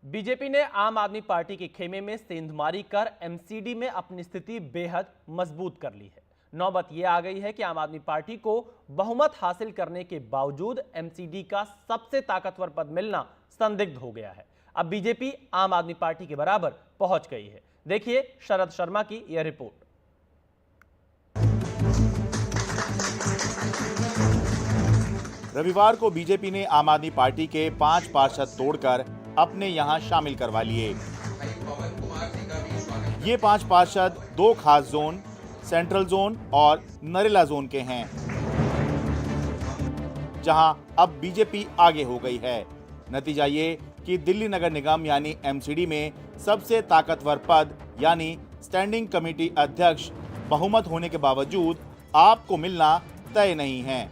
BJP ने आम आदमी पार्टी के खेमे में सेंधमारी कर एमसीडी में अपनी स्थिति बेहद मजबूत कर ली है। नौबत यह आ गई है कि आम आदमी पार्टी को बहुमत हासिल करने के बावजूद एमसीडी का सबसे ताकतवर पद मिलना संदिग्ध हो गया है। अब बीजेपी आम आदमी पार्टी के बराबर पहुंच गई है। देखिए शरद शर्मा की यह रिपोर्ट। रविवार को बीजेपी ने आम आदमी पार्टी के 5 पार्षद तोड़कर अपने यहां शामिल करवा लिए। ये 5 पार्षद 2 खास जोन, सेंट्रल जोन और नरेला जोन के हैं, जहां अब बीजेपी आगे हो गई है। नतीजा ये कि दिल्ली नगर निगम यानी एमसीडी में सबसे ताकतवर पद यानी स्टैंडिंग कमेटी अध्यक्ष बहुमत होने के बावजूद आपको मिलना तय नहीं है।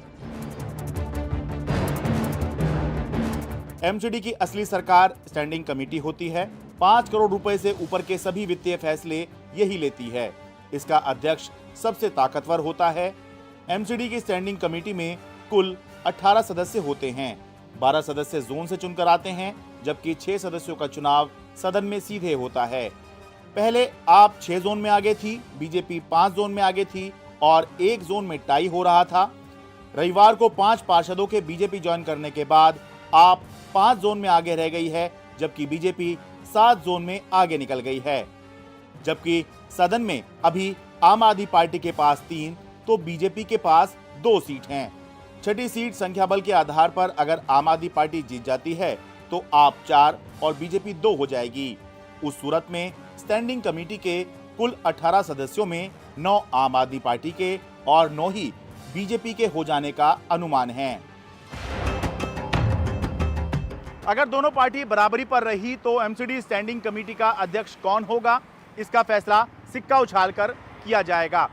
एमसीडी की असली सरकार स्टैंडिंग कमेटी होती है। 5 करोड़ रुपए से ऊपर के सभी वित्तीय फैसले यही लेती है। इसका अध्यक्ष सबसे ताकतवर होता है। एमसीडी की स्टैंडिंग कमेटी में कुल 18 सदस्य होते हैं। 12 सदस्य जोन से चुनकर आते हैं, जबकि 6 सदस्यों का चुनाव सदन में सीधे होता है। पहले आप 6 जोन में आगे थी, बीजेपी 5 जोन में आगे थी और 1 जोन में टाई हो रहा था। रविवार को 5 पार्षदों के बीजेपी ज्वाइन करने के बाद आप 5 जोन में आगे रह गई है, जबकि बीजेपी 7 जोन में आगे निकल गई है। जबकि सदन में अभी आम आदमी पार्टी के पास 3 तो बीजेपी के पास 2 सीट हैं। छठी सीट संख्या बल के आधार पर अगर आम आदमी पार्टी जीत जाती है तो आप 4 और बीजेपी 2 हो जाएगी। उस सूरत में स्टैंडिंग कमेटी के कुल 18 सदस्यों में 9 आम आदमी पार्टी के और 9 ही बीजेपी के हो जाने का अनुमान है। अगर दोनों पार्टी बराबरी पर रही तो एमसीडी स्टैंडिंग कमेटी का अध्यक्ष कौन होगा, इसका फैसला सिक्का उछालकर किया जाएगा।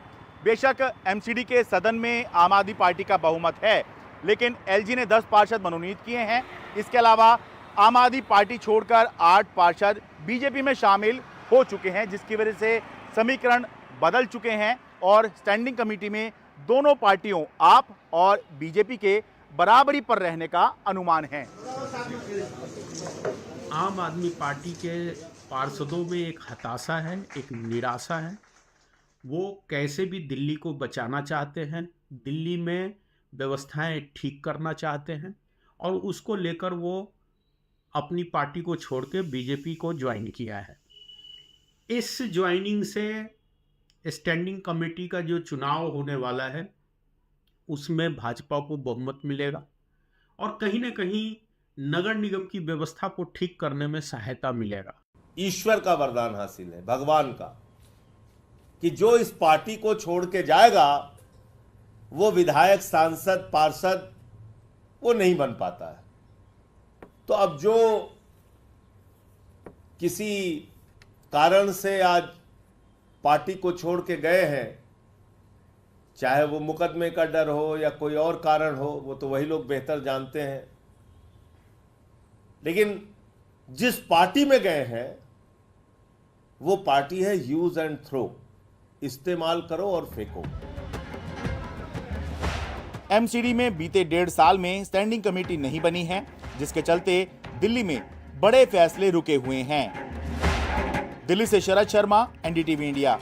बेशक एमसीडी के सदन में आम आदमी पार्टी का बहुमत है, लेकिन एलजी ने 10 पार्षद मनोनीत किए हैं। इसके अलावा आम आदमी पार्टी छोड़कर 8 पार्षद बीजेपी में शामिल हो चुके हैं, जिसकी वजह से समीकरण बदल चुके हैं और स्टैंडिंग कमेटी में दोनों पार्टियों आप और बीजेपी के बराबरी पर रहने का अनुमान है। आम आदमी पार्टी के पार्षदों में एक हताशा है, एक निराशा है। वो कैसे भी दिल्ली को बचाना चाहते हैं, दिल्ली में व्यवस्थाएं ठीक करना चाहते हैं और उसको लेकर वो अपनी पार्टी को छोड़ के बीजेपी को ज्वाइन किया है। इस ज्वाइनिंग से स्टैंडिंग कमेटी का जो चुनाव होने वाला है उसमें भाजपा को बहुमत मिलेगा और कहीं ना कहीं नगर निगम की व्यवस्था को ठीक करने में सहायता मिलेगा। ईश्वर का वरदान हासिल है, भगवान का, कि जो इस पार्टी को छोड़ के जाएगा वो विधायक, सांसद, पार्षद वो नहीं बन पाता है। तो अब जो किसी कारण से आज पार्टी को छोड़ के गए हैं, चाहे वो मुकदमे का डर हो या कोई और कारण हो, वो तो वही लोग बेहतर जानते हैं, लेकिन जिस पार्टी में गए हैं वो पार्टी है यूज एंड थ्रो, इस्तेमाल करो और फेंको। एमसीडी में बीते 1.5 साल में स्टैंडिंग कमेटी नहीं बनी है, जिसके चलते दिल्ली में बड़े फैसले रुके हुए हैं। दिल्ली से शरद शर्मा, एनडीटीवी इंडिया।